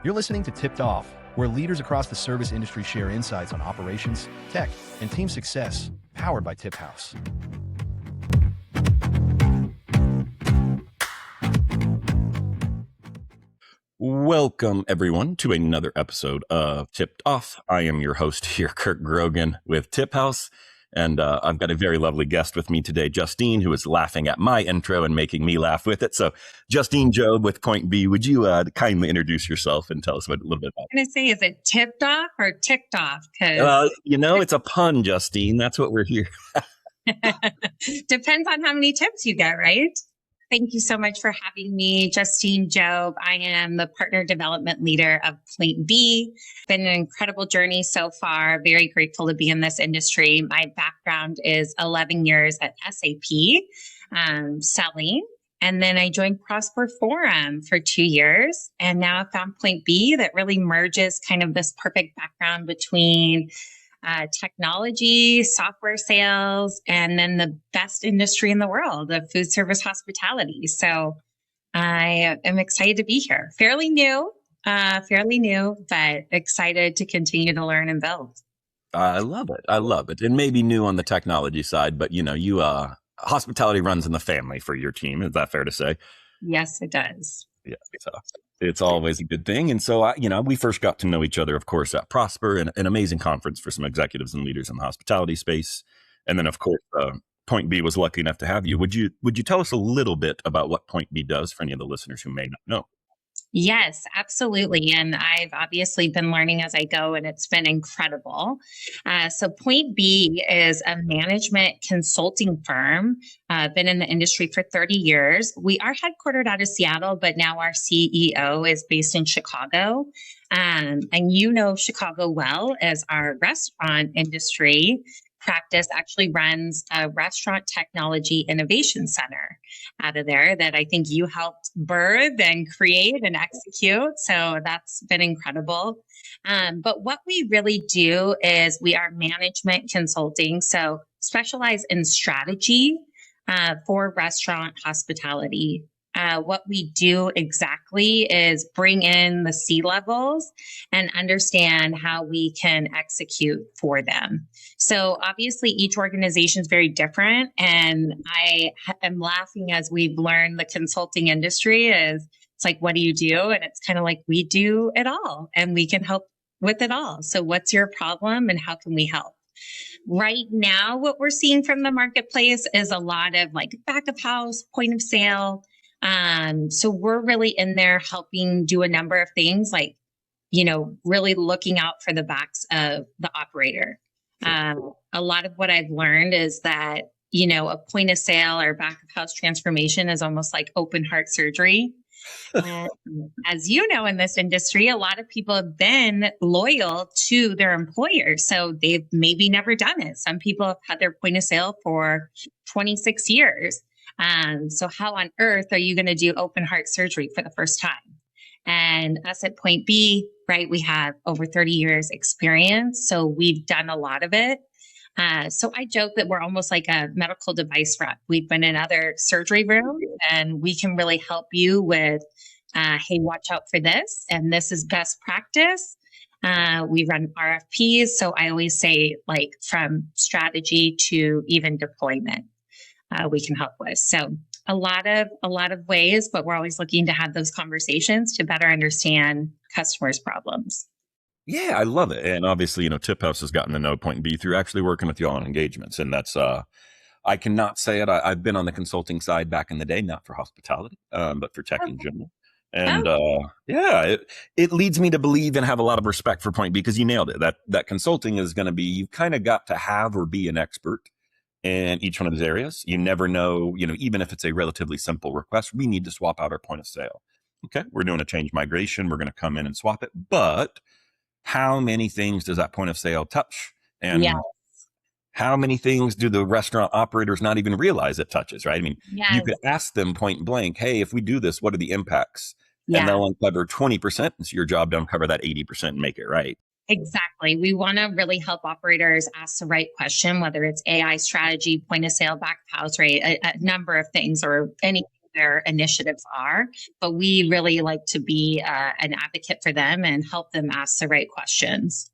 You're listening to Tipped Off, where leaders across the service industry share insights on operations, tech, and team success, powered by TipHaus. Welcome, everyone, to another episode of Tipped Off. I am your host here, Kirk Grogan with TipHaus, and I've got a very lovely guest with me today, Justine, who is laughing at my intro and making me laugh with it. So, Justine Jobe with Point B, would you kindly introduce yourself and tell us a little bit about it? I'm going to say, is it tipped off or ticked off? It's a pun, Justine. That's what we're here. Depends on how many tips you get, right? Thank you so much for having me, Justine Jobe. I am the partner development leader of Point B. Been an incredible journey so far. Very grateful to be in this industry. My background is 11 years at SAP selling. And then I joined Prosper Forum for 2 years. And now I found Point B that really merges kind of this perfect background between technology, software sales, and then the best industry in the world of food service hospitality. So I am excited to be here. Fairly new, but excited to continue to learn and build. I love it. And maybe new on the technology side, but hospitality runs in the family for your team. Is that fair to say? Yes, it does. Yeah, so it's always a good thing. And so, we first got to know each other, of course, at Prosper, an amazing conference for some executives and leaders in the hospitality space. And then, of course, Point B was lucky enough to have you. Would you tell us a little bit about what Point B does for any of the listeners who may not know? Yes, absolutely. And I've obviously been learning as I go, and it's been incredible. So Point B is a management consulting firm, been in the industry for 30 years. We are headquartered out of Seattle, but now our CEO is based in Chicago. And you know Chicago well, as our restaurant industry practice actually runs a restaurant technology innovation center out of there that I think you helped birth and create and execute. So that's been incredible. But what we really do is we are management consulting, so specialize in strategy for restaurant hospitality. What we do exactly is bring in the C-levels and understand how we can execute for them. So obviously each organization is very different. And I am laughing as we've learned the consulting industry is it's like, what do you do? And it's kind of like, we do it all and we can help with it all. So what's your problem and how can we help? Right now, what we're seeing from the marketplace is a lot of like back of house, point of sale. So we're really in there helping do a number of things like, really looking out for the backs of the operator. A lot of what I've learned is that, a point of sale or back of house transformation is almost like open heart surgery. And as you know, in this industry, a lot of people have been loyal to their employer. So they've maybe never done it. Some people have had their point of sale for 26 years. So how on earth are you going to do open heart surgery for the first time? And us at Point B, right, we have over 30 years experience. So we've done a lot of it. So I joke that we're almost like a medical device rep. We've been in other surgery rooms and we can really help you with, hey, watch out for this. And this is best practice. We run RFPs. So I always say like from strategy to even deployment. We can help with. So a lot of ways, but we're always looking to have those conversations to better understand customers' problems. Yeah, I love it. And obviously, TipHaus has gotten to know Point B through actually working with y'all on engagements. And that's, I cannot say it. I've been on the consulting side back in the day, not for hospitality, but for tech in general. And it leads me to believe and have a lot of respect for Point B because you nailed it. That consulting is going to be, you kind of got to have or be an expert in each one of those areas. You never know, even if it's a relatively simple request, we need to swap out our point of sale. Okay, we're doing a change migration. We're going to come in and swap it. But how many things does that point of sale touch? And how many things do the restaurant operators not even realize it touches, right? I mean, you could ask them point blank, hey, if we do this, what are the impacts? And they'll uncover 20%. And so your job to uncover that 80% and make it right. Exactly. We want to really help operators ask the right question, whether it's AI strategy, point of sale, back of house, right? A number of things or anything their initiatives are, but we really like to be an advocate for them and help them ask the right questions.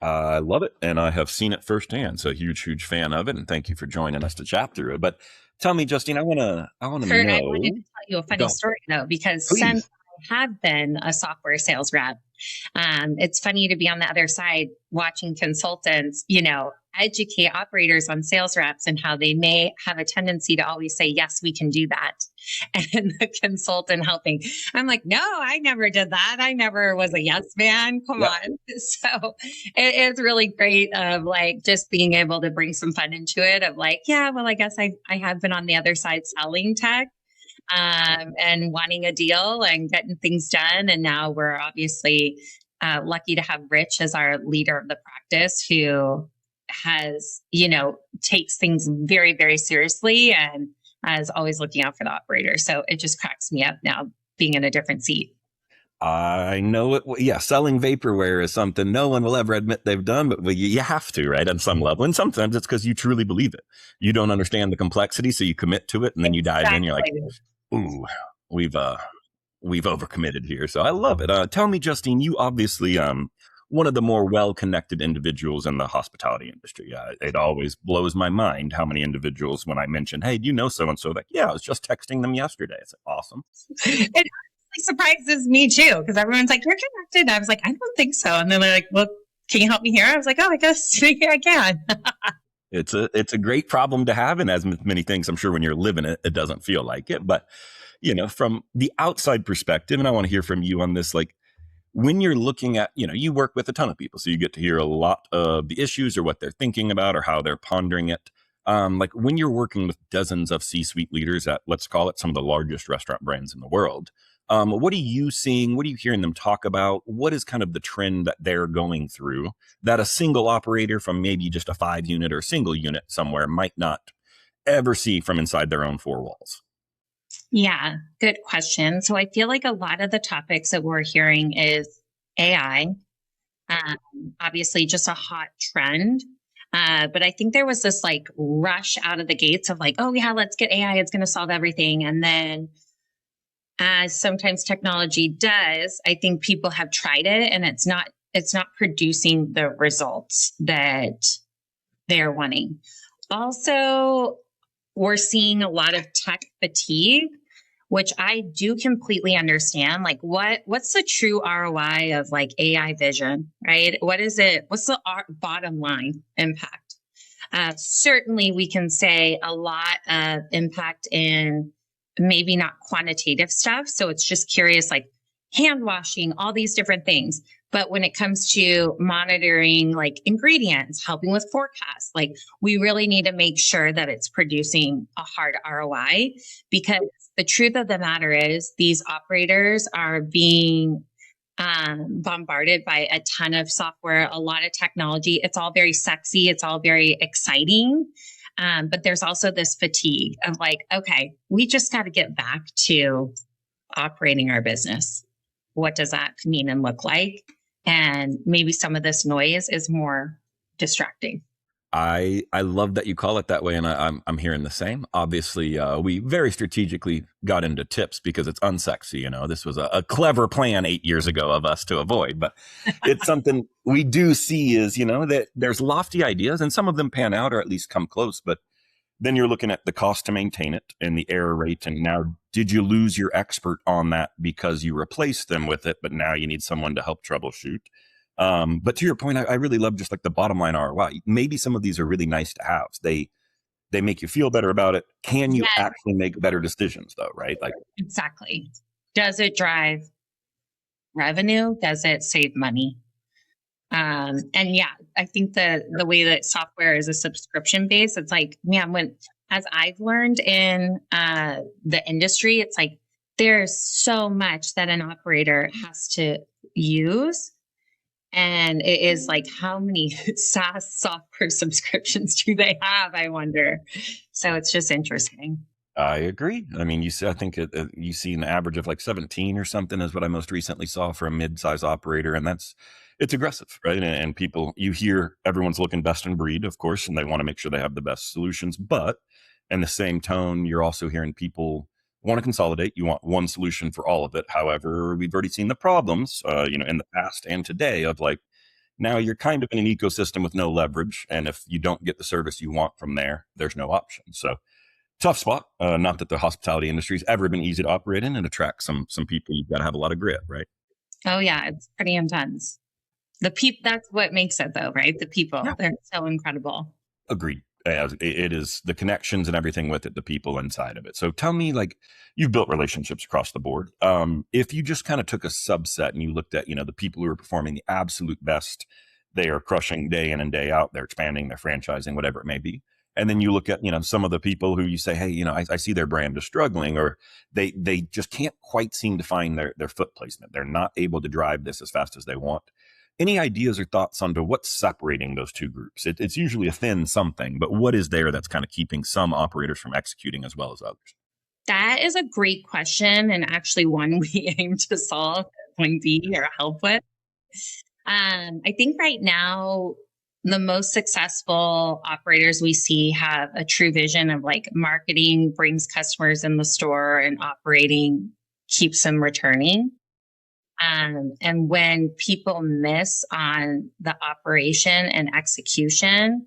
I love it, and I have seen it firsthand. So huge fan of it, and thank you for joining us to chat through it. But tell me, Justine, I want to Kurt, I know. wanted to tell you a funny Go, story though, because please. since I have been a software sales rep, it's funny to be on the other side watching consultants, educate operators on sales reps and how they may have a tendency to always say, yes, we can do that. And the consultant helping, I'm like, no, I never did that. I never was a yes man. Come on. So it's really great of like just being able to bring some fun into it of like, yeah, well, I guess I have been on the other side selling tech. And wanting a deal and getting things done. And now we're obviously lucky to have Rich as our leader of the practice who has, takes things very, very seriously and is always looking out for the operator. So it just cracks me up now being in a different seat. I know it. Yeah, selling vaporware is something no one will ever admit they've done, but you have to, right? On some level. And sometimes it's because you truly believe it. You don't understand the complexity, so you commit to it and then you dive in. You're like, ooh, we've overcommitted here. So I love it. Tell me, Justine, you obviously one of the more well-connected individuals in the hospitality industry. It always blows my mind how many individuals, when I mention, hey, do you know so-and-so? Like, yeah, I was just texting them yesterday. It's awesome. It actually surprises me too, because everyone's like, you're connected. I was like, I don't think so. And then they're like, well, can you help me here? I was like, oh, I guess I can. It's a great problem to have. And as many things, I'm sure when you're living it, it doesn't feel like it. But, from the outside perspective, and I want to hear from you on this, like when you're looking at, you work with a ton of people, so you get to hear a lot of the issues or what they're thinking about or how they're pondering it. Like when you're working with dozens of C-suite leaders at, let's call it, some of the largest restaurant brands in the world, what are you seeing? What are you hearing them talk about? What is kind of the trend that they're going through that a single operator from maybe just a 5-unit or single unit somewhere might not ever see from inside their own 4 walls? Yeah, good question. So I feel like a lot of the topics that we're hearing is AI, obviously just a hot trend. But I think there was this like rush out of the gates of like, oh yeah, let's get AI. It's going to solve everything. And then as sometimes technology does, I think people have tried it and it's not producing the results that they're wanting. Also, we're seeing a lot of tech fatigue, which I do completely understand. Like what's the true ROI of like AI vision, right? What is it? What's the bottom line impact? Certainly we can say a lot of impact in maybe not quantitative stuff. So it's just curious, like hand washing, all these different things. But when it comes to monitoring like ingredients, helping with forecasts, like we really need to make sure that it's producing a hard ROI, because the truth of the matter is these operators are being bombarded by a ton of software, a lot of technology. It's all very sexy. It's all very exciting. But there's also this fatigue of like, okay, we just got to get back to operating our business. What does that mean and look like? And maybe some of this noise is more distracting. I love that you call it that way, and I'm hearing the same. Obviously, we very strategically got into tips because it's unsexy. This was a clever plan 8 years ago of us to avoid, but it's something we do see is that there's lofty ideas, and some of them pan out or at least come close. But then you're looking at the cost to maintain it and the error rate, and now did you lose your expert on that because you replaced them with it, but now you need someone to help troubleshoot. But to your point, I really love just like the bottom line ROI. Maybe some of these are really nice to have. They make you feel better about it. Can you actually make better decisions though? Right? Like exactly. Does it drive revenue? Does it save money? And yeah, I think the way that software is a subscription base, it's like, man, as I've learned in the industry, it's like there's so much that an operator has to use. And it is like, how many SaaS software subscriptions do they have? I wonder. So it's just interesting. I agree. I mean, I think you see an average of like 17 or something is what I most recently saw for a mid-size operator. And it's aggressive, right? And people, you hear everyone's looking best in breed, of course, and they want to make sure they have the best solutions. But in the same tone, you're also hearing people want to consolidate. You want one solution for all of it. However, we've already seen the problems, in the past and today of like, now you're kind of in an ecosystem with no leverage. And if you don't get the service you want from there, there's no option. So tough spot. Not that the hospitality industry has ever been easy to operate in and attract some people. You've got to have a lot of grit, right? Oh yeah, it's pretty intense. The people, that's what makes it though, right? The people, they're so incredible. Agreed. It is the connections and everything with it, the people inside of it. So tell me, like, you've built relationships across the board. If you just kind of took a subset and you looked at, the people who are performing the absolute best, they are crushing day in and day out, they're expanding, they're franchising, whatever it may be. And then you look at, some of the people who you say, hey, I see their brand is struggling, or they just can't quite seem to find their foot placement. They're not able to drive this as fast as they want. Any ideas or thoughts onto what's separating those two groups? It's usually a thin something, but what is there that's kind of keeping some operators from executing as well as others? That is a great question, and actually one we aim to solve at Point B or help with. I think right now, the most successful operators we see have a true vision of like marketing brings customers in the store and operating keeps them returning. And when people miss on the operation and execution,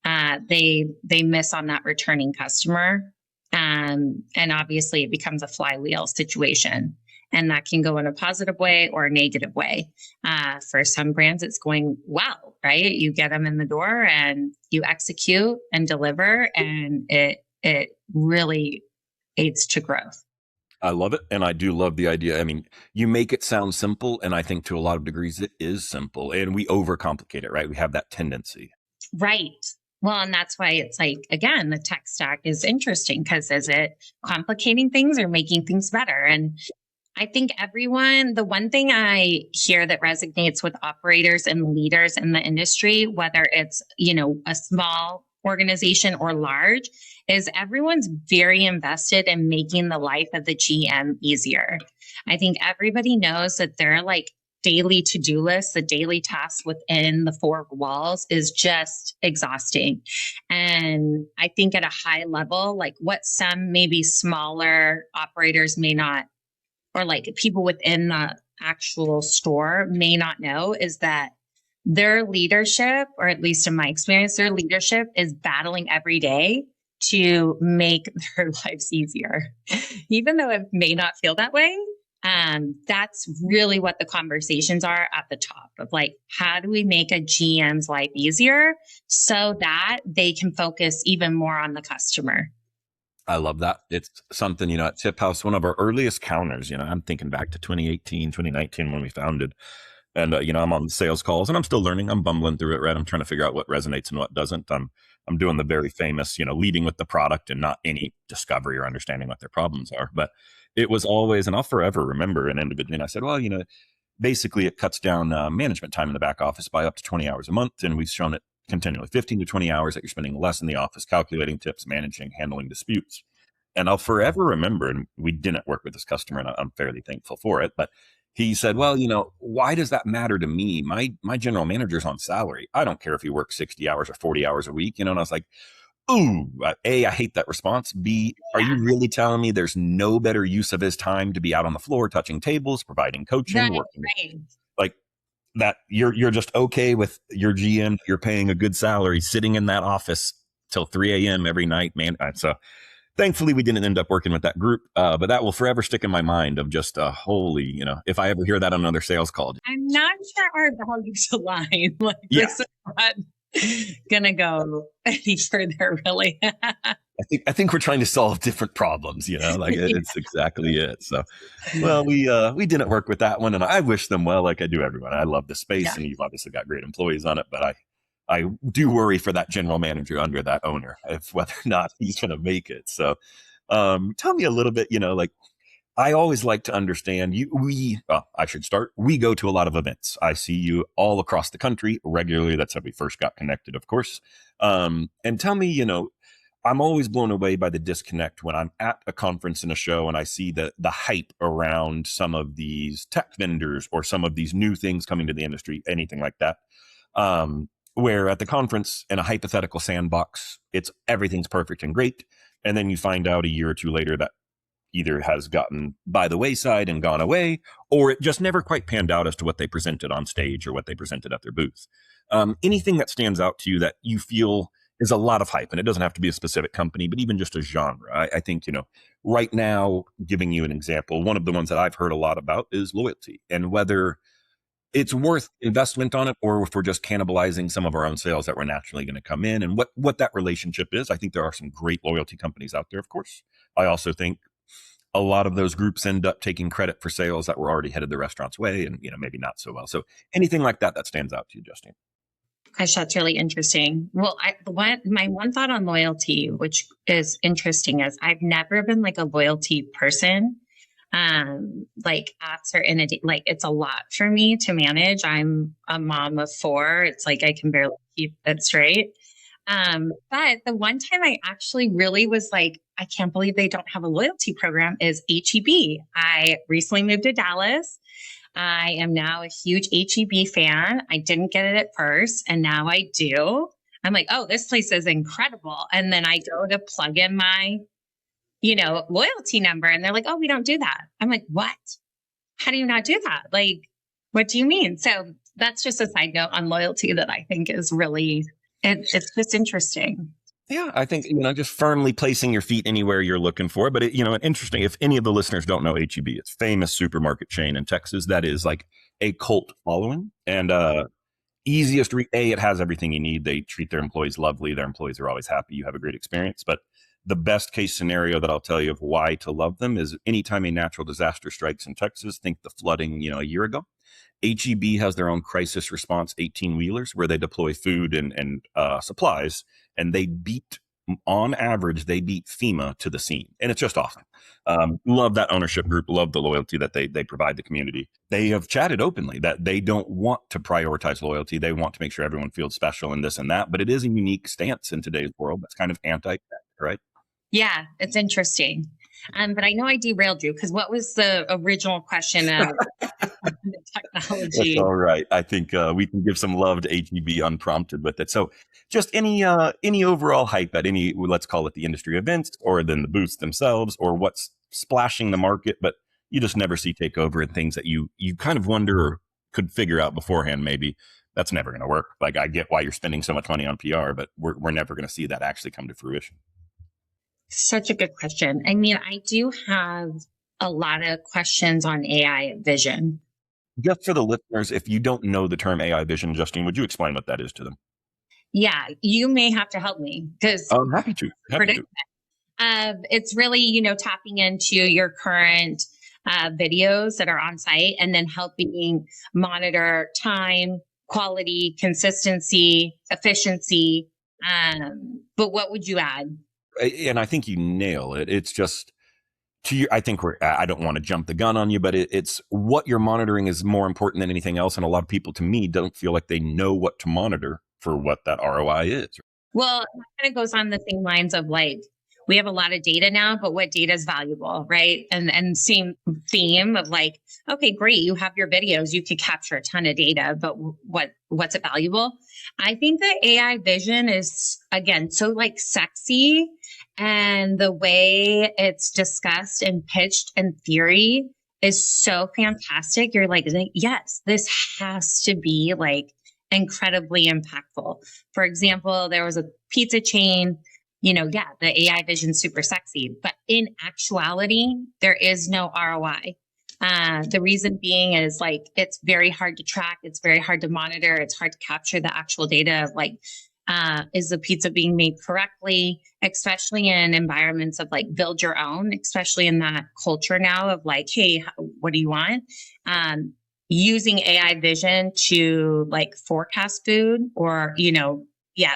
they miss on that returning customer. And obviously it becomes a flywheel situation, and that can go in a positive way or a negative way. For some brands, it's going well, right? You get them in the door and you execute and deliver, and it really aids to growth. I love it. And I do love the idea. I mean, you make it sound simple. And I think to a lot of degrees, it is simple, and we overcomplicate it, right? We have that tendency. Right. Well, and that's why it's like, again, the tech stack is interesting, because is it complicating things or making things better? And I think the one thing I hear that resonates with operators and leaders in the industry, whether it's, a small organization or large, is everyone's very invested in making the life of the GM easier. I think everybody knows that their like daily to-do list, the daily tasks within the four walls is just exhausting. And I think at a high level, like what some maybe smaller operators may not, or like people within the actual store may not know, is that their leadership, or at least in my experience, their leadership is battling every day to make their lives easier. Even though it may not feel that way, that's really what the conversations are at the top of like, how do we make a GM's life easier so that they can focus even more on the customer? I love that. It's something, at TipHaus, one of our earliest counters, I'm thinking back to 2018, 2019 when we founded. And, I'm on sales calls and I'm still learning. I'm bumbling through it, right? I'm trying to figure out what resonates and what doesn't. I'm doing the very famous, leading with the product and not any discovery or understanding what their problems are. But it was always, and I'll forever remember an individual. And I said, well, basically it cuts down management time in the back office by up to 20 hours a month. And we've shown it continually, 15 to 20 hours that you're spending less in the office, calculating tips, managing, handling disputes. And I'll forever remember, and we didn't work with this customer, and I'm fairly thankful for it, but he said, well, why does that matter to me? My general manager's on salary. I don't care if he works 60 hours or 40 hours a week, and I was like, ooh, A, I hate that response. B, are you really telling me there's no better use of his time to be out on the floor, touching tables, providing coaching, working? Right. Like that, you're just okay with your GM, you're paying a good salary, sitting in that office till 3 a.m. every night, man. So thankfully, we didn't end up working with that group, but that will forever stick in my mind of just holy, if I ever hear that on another sales call. I'm not sure our values align. Like this is not gonna go any further, really. I think we're trying to solve different problems, like it's exactly it. So, well, we didn't work with that one, and I wish them well, like I do everyone. I love the space, and you've obviously got great employees on it, but I do worry for that general manager under that owner, if whether or not he's going to make it. So tell me a little bit, like I always like to understand I should start. We go to a lot of events. I see you all across the country regularly. That's how we first got connected, of course. And tell me, I'm always blown away by the disconnect when I'm at a conference and a show and I see the hype around some of these tech vendors or some of these new things coming to the industry, anything like that. Where at the conference in a hypothetical sandbox, everything's perfect and great. And then you find out a year or two later that either has gotten by the wayside and gone away, or it just never quite panned out as to what they presented on stage or what they presented at their booth. Anything that stands out to you that you feel is a lot of hype, and it doesn't have to be a specific company, but even just a genre. I think, right now, giving you an example, one of the ones that I've heard a lot about is loyalty, and whether it's worth investment on it, or if we're just cannibalizing some of our own sales that were naturally going to come in, and what that relationship is. I think there are some great loyalty companies out there, of course. I also think a lot of those groups end up taking credit for sales that were already headed the restaurant's way, and maybe not so well. So anything like that stands out to you, Justine? Gosh, that's really interesting. Well, my one thought on loyalty, which is interesting, is I've never been like a loyalty person. Like apps are like it's a lot for me to manage. I'm a mom of 4. It's like I can barely keep it straight. But the one time I actually really was like, I can't believe they don't have a loyalty program is HEB. I recently moved to Dallas. I am now a huge HEB fan. I didn't get it at first, and now I do. I'm like, oh, this place is incredible. And then I go to plug in my, loyalty number, and they're like, oh, we don't do that. I'm like, what? How do you not do that? Like, what do you mean? So that's just a side note on loyalty that I think is really, it's just interesting. Yeah, I think, just firmly placing your feet anywhere you're looking for. But, interesting, if any of the listeners don't know HEB, it's a famous supermarket chain in Texas that is like a cult following. And easiest, it has everything you need. They treat their employees lovely. Their employees are always happy. You have a great experience. But the best case scenario that I'll tell you of why to love them is anytime a natural disaster strikes in Texas, think the flooding, a year ago. HEB has their own crisis response 18-wheelers where they deploy food and supplies, and on average, they beat FEMA to the scene. And it's just awesome. Love that ownership group, love the loyalty that they provide the community. They have chatted openly that they don't want to prioritize loyalty. They want to make sure everyone feels special and this and that, but it is a unique stance in today's world that's kind of anti-tech, right? Yeah, it's interesting. But I know I derailed you because what was the original question of the technology? That's all right. I think we can give some love to HEB unprompted with it. So just any overall hype at any, let's call it the industry events, or then the booths themselves, or what's splashing the market, but you just never see take over, and things that you kind of wonder or could figure out beforehand, maybe that's never going to work. Like, I get why you're spending so much money on PR, but we're never going to see that actually come to fruition. Such a good question. I mean, I do have a lot of questions on AI vision. Just for the listeners, if you don't know the term AI vision, Justine, would you explain what that is to them? Yeah, you may have to help me because I'm happy to. It's really, tapping into your current videos that are on site and then helping monitor time, quality, consistency, efficiency. But what would you add? And I think you nail it. It's just I think I don't want to jump the gun on you, but it's what you're monitoring is more important than anything else. And a lot of people, to me, don't feel like they know what to monitor for what that ROI is. Well, it kind of goes on the same lines of like, we have a lot of data now, but what data is valuable, right? And same theme of like, okay, great, you have your videos, you could capture a ton of data, but what's it valuable? I think that AI vision is, again, so like sexy, and the way it's discussed and pitched in theory is so fantastic. You're like, yes, this has to be like incredibly impactful. For example, there was a pizza chain, the AI vision super sexy, but in actuality, there is no ROI. The reason being is like, it's very hard to track. It's very hard to monitor. It's hard to capture the actual data of like, is the pizza being made correctly, especially in environments of like build your own, especially in that culture now of like, hey, what do you want? Using AI vision to like forecast food or,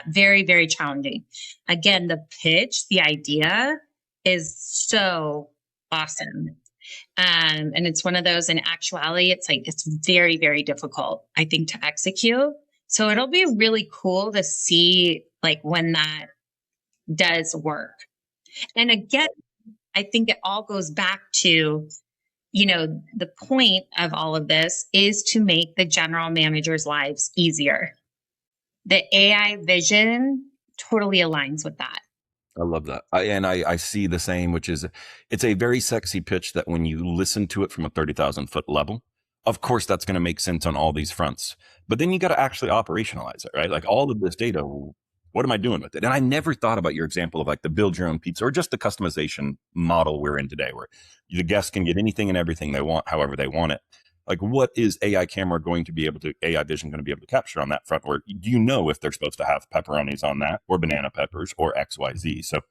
very, very challenging. Again, the pitch, the idea is so awesome. And it's one of those, in actuality, it's like, it's very, very difficult, I think, to execute. So it'll be really cool to see like when that does work. And again, I think it all goes back to, the point of all of this is to make the general managers' lives easier. The AI vision totally aligns with that. I love that. I see the same, which is it's a very sexy pitch that when you listen to it from a 30,000 foot level, of course, that's going to make sense on all these fronts. But then you got to actually operationalize it, right? Like all of this data, what am I doing with it? And I never thought about your example of like the build your own pizza or just the customization model we're in today, where the guests can get anything and everything they want, however they want it. Like, what is AI camera going to be able to, AI vision going to be able to capture on that front? Where do you know if they're supposed to have pepperonis on that or banana peppers or XYZ? So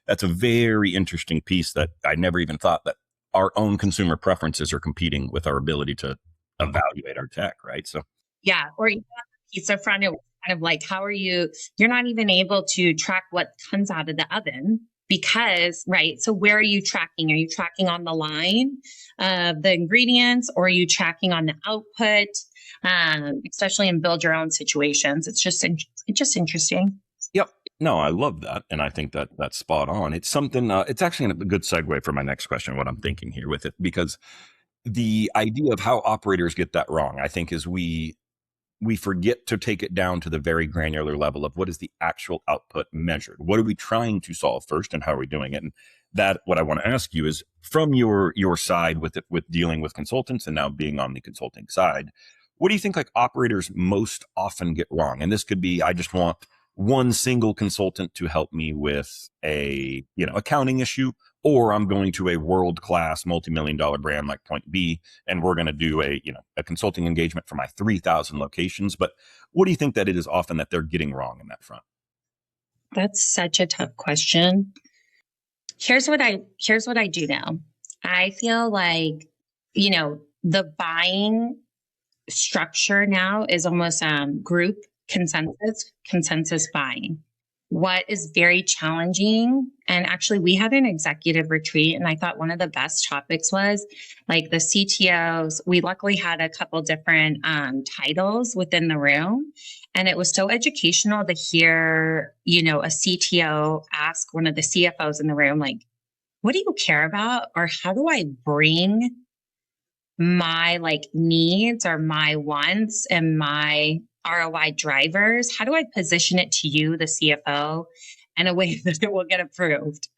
that's a very interesting piece that I never even thought that our own consumer preferences are competing with our ability to evaluate our tech, right? So Yeah. Or even on the pizza front, it was kind of like, how are you're not even able to track what comes out of the oven because, right. So where are you tracking? Are you tracking on the line of the ingredients or are you tracking on the output? Especially in build your own situations. It's just interesting. yep. No, I love that. And I think that that's spot on. It's something, it's actually a good segue for my next question, what I'm thinking here with it, because the idea of how operators get that wrong, I think, is we forget to take it down to the very granular level of what is the actual output measured. What are we trying to solve first, and how are we doing it? And that, what I want to ask you is, from your side with it, with dealing with consultants and now being on the consulting side, what do you think like operators most often get wrong? And this could be, I just want one single consultant to help me with a accounting issue, or I'm going to a world-class multi-million-dollar brand like Point B, and we're going to do a consulting engagement for my 3,000 locations. But what do you think that it is often that they're getting wrong in that front? That's such a tough question. Here's what I do now. I feel like, the buying structure now is almost group consensus buying. What is very challenging, and actually we had an executive retreat, and I thought one of the best topics was like the CTOs. We luckily had a couple different titles within the room, and it was so educational to hear, a CTO ask one of the CFOs in the room, like, what do you care about? Or how do I bring my needs or my wants and my ROI drivers? How do I position it to you, the CFO, in a way that it will get approved?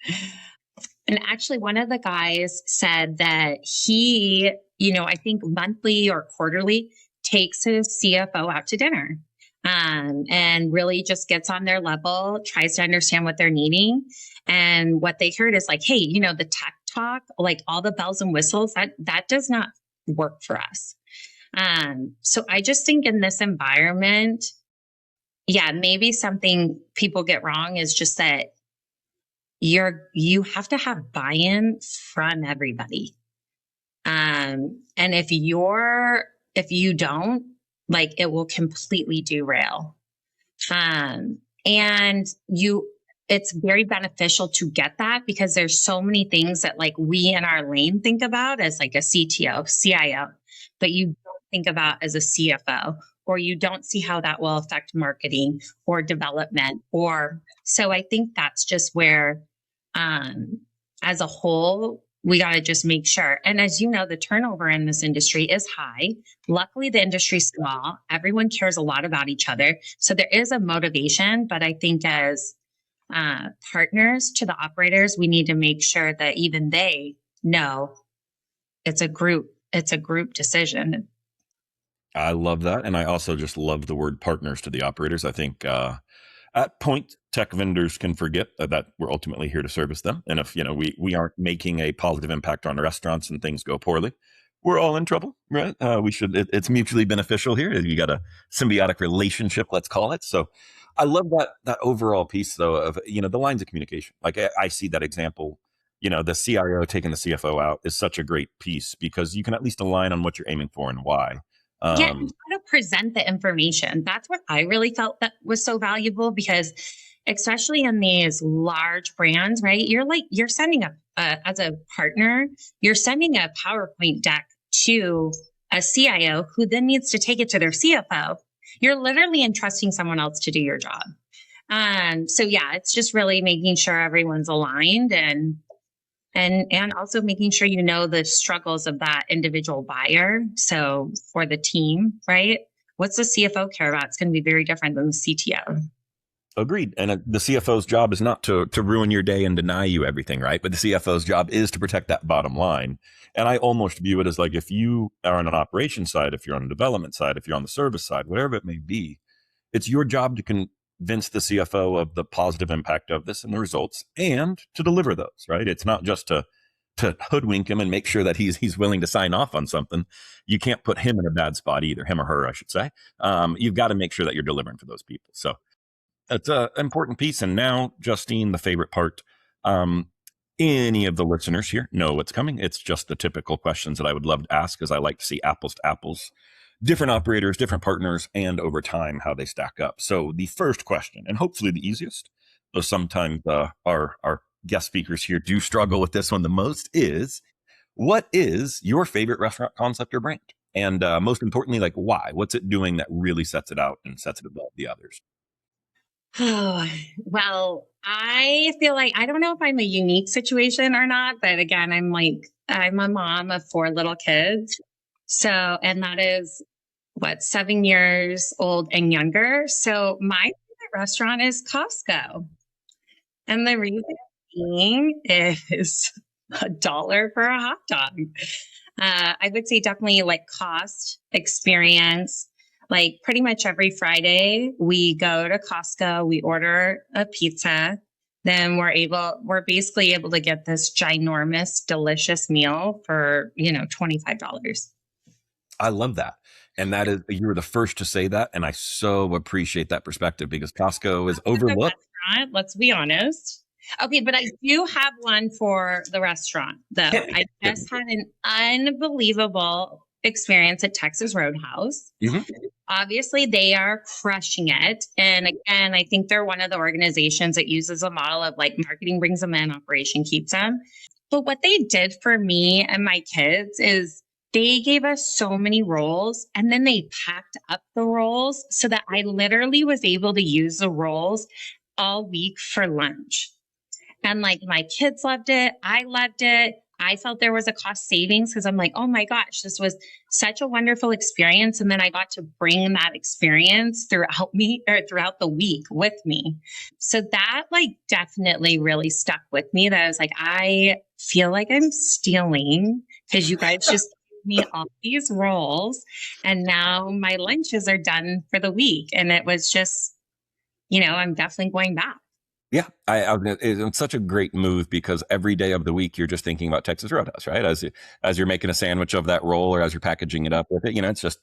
And actually, one of the guys said that he, I think monthly or quarterly takes his CFO out to dinner and really just gets on their level, tries to understand what they're needing. And what they heard is like, hey, the tech talk, like all the bells and whistles, that does not work for us. So I just think in this environment, maybe something people get wrong is just that you have to have buy-in from everybody. And if you don't, it will completely derail. It's very beneficial to get that because there's so many things that we in our lane think about as like a CTO, CIO, but you don't think about as a CFO, or you don't see how that will affect marketing or development. So I think that's just where, as a whole, we got to just make sure. And as you know, the turnover in this industry is high. Luckily, the industry's small. Everyone cares a lot about each other. So there is a motivation, but I think as partners to the operators, we need to make sure that even they know it's a group decision. I love that. And I also just love the word partners to the operators. I think at point, tech vendors can forget that we're ultimately here to service them. And if we aren't making a positive impact on restaurants and things go poorly, we're all in trouble, right? It's mutually beneficial here. You got a symbiotic relationship, let's call it. So I love that overall piece though of, the lines of communication. Like I see that example, the CIO taking the CFO out is such a great piece because you can at least align on what you're aiming for and why. And how to present the information. That's what I really felt that was so valuable because especially in these large brands, right? You're sending as a partner, you're sending a PowerPoint deck to a CIO who then needs to take it to their CFO. You're literally entrusting someone else to do your job. So it's just really making sure everyone's aligned and also making sure the struggles of that individual buyer. So for the team, right? What's the CFO care about? It's going to be very different than the CTO. Agreed. And the CFO's job is not to ruin your day and deny you everything, right? But the CFO's job is to protect that bottom line. And I almost view it as like, if you are on an operations side, if you're on a development side, if you're on the service side, whatever it may be, it's your job to convince the CFO of the positive impact of this and the results, and to deliver those, right? It's not just to hoodwink him and make sure that he's willing to sign off on something. You can't put him in a bad spot either, him or her, I should say. You've got to make sure that you're delivering for those people. So it's an important piece. And now, Justine, the favorite part. Any of the listeners here know what's coming. It's just the typical questions that I would love to ask, because I like to see apples to apples, different operators, different partners, and over time how they stack up. So the first question, and hopefully the easiest, though sometimes our guest speakers here do struggle with this one the most, is what is your favorite restaurant concept or brand? And most importantly, like, why? What's it doing that really sets it out and sets it above the others? Oh, well, I feel like, I don't know if I'm a unique situation or not, but again, I'm a mom of 4 little kids. So, and that is 7 years old and younger. So my favorite restaurant is Costco. And the reason being is $1 for a hot dog. I would say definitely like cost, experience. Like pretty much every Friday, we go to Costco, we order a pizza, then we're basically able to get this ginormous, delicious meal for, $25. I love that. And that is, you were the first to say that. And I so appreciate that perspective, because Costco is overlooked. Restaurant, let's be honest. Okay, but I do have one for the restaurant, though. I just had an unbelievable experience at Texas Roadhouse. Mm-hmm. Obviously, they are crushing it. And again, I think they're one of the organizations that uses a model of like marketing brings them in, operation keeps them. But what they did for me and my kids is they gave us so many rolls, and then they packed up the rolls so that I literally was able to use the rolls all week for lunch. And like my kids loved it. I loved it. I felt there was a cost savings because I'm like, oh my gosh, this was such a wonderful experience. And then I got to bring that experience throughout the week with me. So that like definitely really stuck with me. That I was like, I feel like I'm stealing because you guys just gave me all these rolls, and now my lunches are done for the week. And it was just, I'm definitely going back. Yeah, it's such a great move, because every day of the week you're just thinking about Texas Roadhouse, right? As you're making a sandwich of that roll, or as you're packaging it up with it, it's just,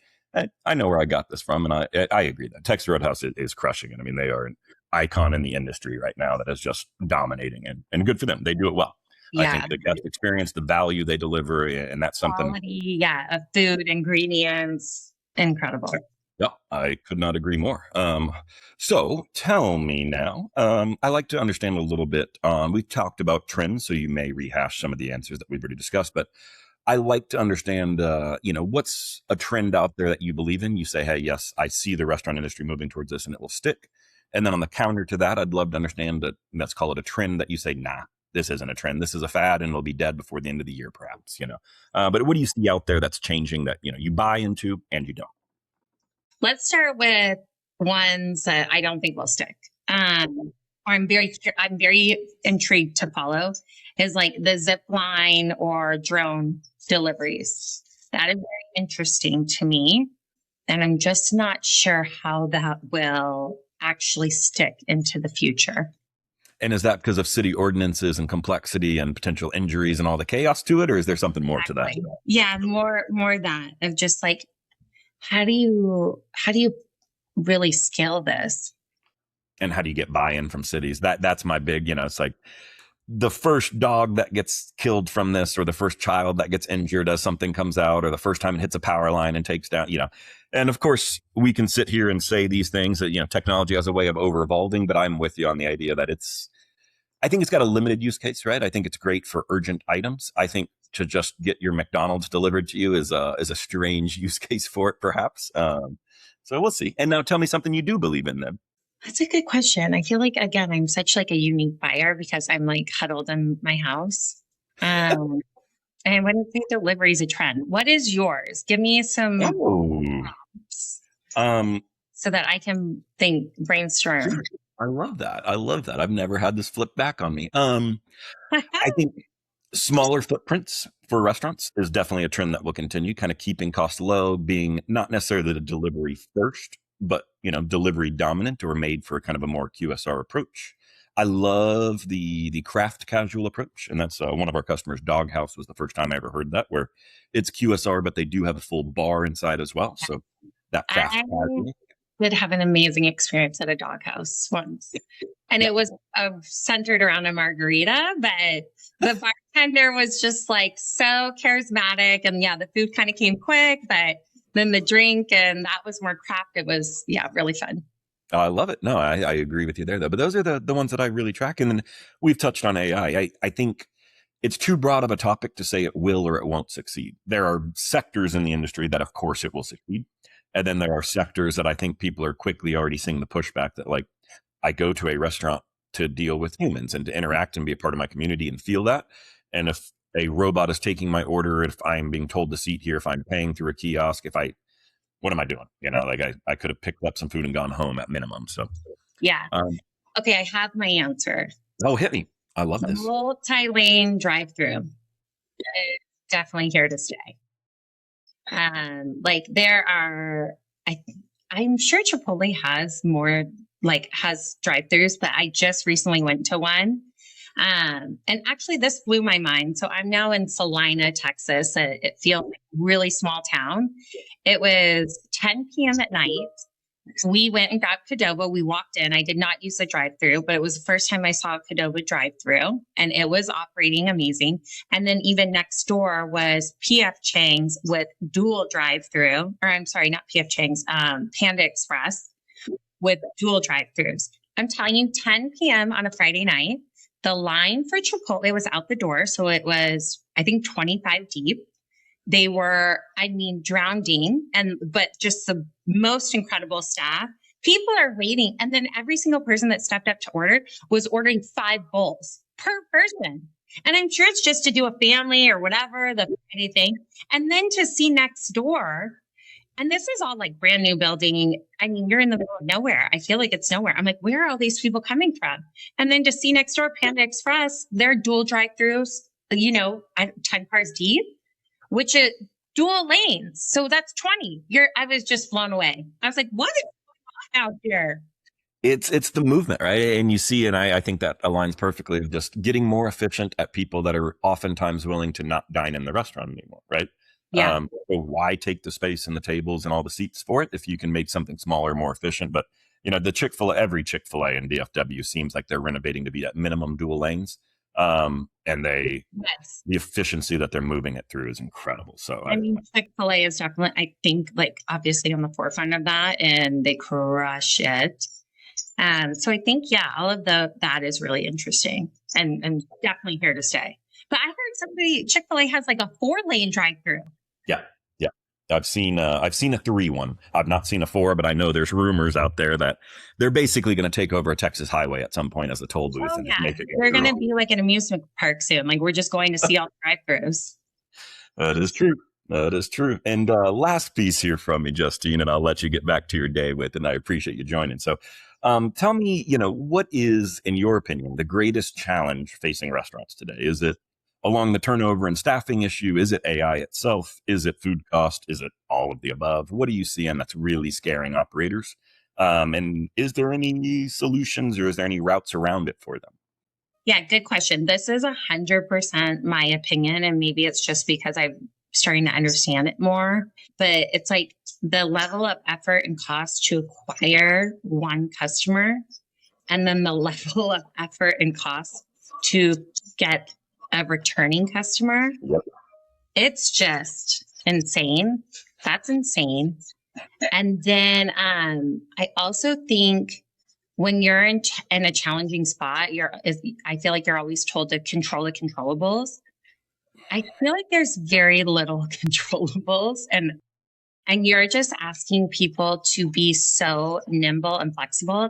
I know where I got this from, and I agree that Texas Roadhouse is crushing it. I mean, they are an icon in the industry right now that is just dominating, and good for them. They do it well. Yeah. I think the guest experience, the value they deliver, and that's something. Quality, of food, ingredients, incredible. Yeah, I could not agree more. So tell me now, I like to understand a little bit. We've talked about trends, so you may rehash some of the answers that we've already discussed, but I like to understand, what's a trend out there that you believe in? You say, hey, yes, I see the restaurant industry moving towards this and it will stick. And then on the counter to that, I'd love to understand that, let's call it a trend, that you say, nah, this isn't a trend. This is a fad, and it'll be dead before the end of the year, perhaps, But what do you see out there that's changing that, you buy into and you don't? Let's start with ones that I don't think will stick. Or I'm very intrigued to follow, is like the zip line or drone deliveries. That is very interesting to me. And I'm just not sure how that will actually stick into the future. And is that because of city ordinances and complexity and potential injuries and all the chaos to it? Or is there something more to that? Yeah, more that of just like, how do you really scale this? And how do you get buy-in from cities? That's my big, it's like the first dog that gets killed from this, or the first child that gets injured as something comes out, or the first time it hits a power line and takes down, And of course, we can sit here and say these things that, technology has a way of over-evolving, but I'm with you on the idea that I think it's got a limited use case, right? I think it's great for urgent items. I think to just get your McDonald's delivered to you is a strange use case for it, perhaps. So we'll see. And now tell me something you do believe in then. That's a good question. I feel like, again, I'm such like a unique buyer because I'm like huddled in my house. And when you say delivery is a trend, what is yours? Give me some prompts so that I can brainstorm. I love that. I love that. I've never had this flip back on me. I think smaller footprints for restaurants is definitely a trend that will continue, kind of keeping costs low, being not necessarily the delivery first, but delivery dominant or made for kind of a more QSR approach. I love the craft casual approach, and that's one of our customers. Doghouse was the first time I ever heard that, where it's QSR, but they do have a full bar inside as well. So that craft I casual. did have an amazing experience at a doghouse once. And it was centered around a margarita, but the bartender was just like so charismatic. And yeah, the food kind of came quick, but then the drink, and that was more craft. It was, really fun. I love it. No, I agree with you there, though. But those are the ones that I really track. And then we've touched on AI. I think it's too broad of a topic to say it will or it won't succeed. There are sectors in the industry that, of course, it will succeed. And then there are sectors that I think people are quickly already seeing the pushback that, like, I go to a restaurant to deal with humans and to interact and be a part of my community and feel that. And if a robot is taking my order, if I'm being told to seat here, if I'm paying through a kiosk, what am I doing? Like I could have picked up some food and gone home at minimum. So, yeah. Okay. I have my answer. Oh, hit me. I love this. Multi-lane drive-through. Definitely here to stay. I'm sure Chipotle has more, has drive-throughs, but I just recently went to one. And actually this blew my mind. So I'm now in Salina, Texas. It feels like a really small town. It was 10 p.m. at night. We went and got Qdoba. We walked in. I did not use the drive-through, but it was the first time I saw a Qdoba drive-through, and it was operating amazing. And then even next door was PF Chang's with dual drive-through, or I'm sorry, not PF Chang's, Panda Express with dual drive-throughs. I'm telling you, 10 p.m. on a Friday night, the line for Chipotle was out the door. So it was, I think, 25 deep. They were, drowning, but just the most incredible staff. People are waiting. And then every single person that stepped up to order was ordering 5 bowls per person. And I'm sure it's just to do a family or whatever, the Friday thing. And then to see next door, and this is all like brand new building. You're in the middle of nowhere. I feel like it's nowhere. I'm like, where are all these people coming from? And then to see next door, Panda Express, they're dual drive-throughs, 10 cars deep, which is dual lanes. So that's 20. I was just blown away. I was like, what is going on out here? It's the movement, right? And you see, and I think that aligns perfectly with just getting more efficient at people that are oftentimes willing to not dine in the restaurant anymore, right? Yeah. So why take the space and the tables and all the seats for it if you can make something smaller, more efficient? But every Chick-fil-A in DFW seems like they're renovating to be at minimum dual lanes. And the efficiency that they're moving it through is incredible. So Chick-fil-A is definitely, I think, obviously on the forefront of that, and they crush it. So I think, all of that is really interesting and definitely here to stay. But I heard Chick-fil-A has like a 4-lane drive-through. Yeah. I've seen a 3 one. I've not seen a 4, but I know there's rumors out there that they're basically going to take over a Texas highway at some point as a toll booth. They're going to be like an amusement park soon. Like we're just going to see all the drive-throughs. That is true. And last piece here from me, Justine, and I'll let you get back to your day with, and I appreciate you joining. So tell me, what is, in your opinion, the greatest challenge facing restaurants today? Is it along the turnover and staffing issue? Is it AI itself? Is it food cost? Is it all of the above? What do you see and that's really scaring operators? And is there any solutions or is there any routes around it for them? Yeah, good question. This is 100% my opinion. And maybe it's just because I'm starting to understand it more, but it's like the level of effort and cost to acquire one customer, and then the level of effort and cost to get a returning customer. Yep. It's just insane. That's insane. And then I also think when you're in a challenging spot, I feel like you're always told to control the controllables. I feel like there's very little controllables, and you're just asking people to be so nimble and flexible.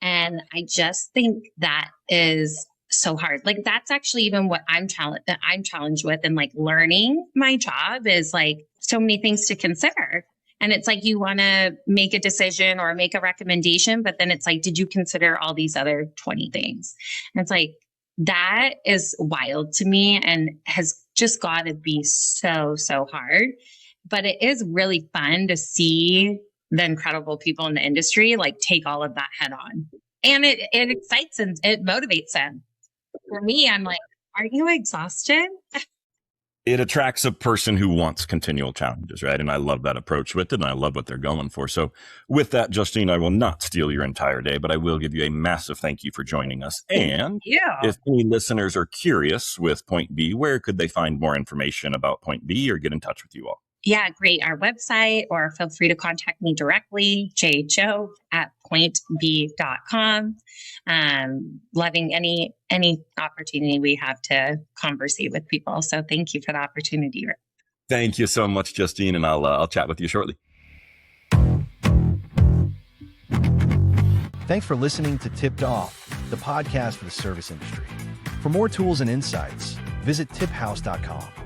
And I just think that is so hard. Like that's actually even what I'm challenged with, and like learning my job is like so many things to consider. And it's like you want to make a decision or make a recommendation, but then it's like, did you consider all these other 20 things? And it's like, that is wild to me and has just got to be so, so hard. But it is really fun to see the incredible people in the industry like take all of that head on. And it excites and it motivates them. For me, I'm like, aren't you exhausted? It attracts a person who wants continual challenges, right? And I love that approach with it, and I love what they're going for. So with that, Justine, I will not steal your entire day, but I will give you a massive thank you for joining us. And if any listeners are curious with Point B, where could they find more information about Point B or get in touch with you all? Yeah, great. Our website, or feel free to contact me directly, jobe@pointb.com. Loving any opportunity we have to conversate with people. So thank you for the opportunity. Thank you so much, Justine, and I'll chat with you shortly. Thanks for listening to Tipped Off, the podcast for the service industry. For more tools and insights, visit TipHaus.com.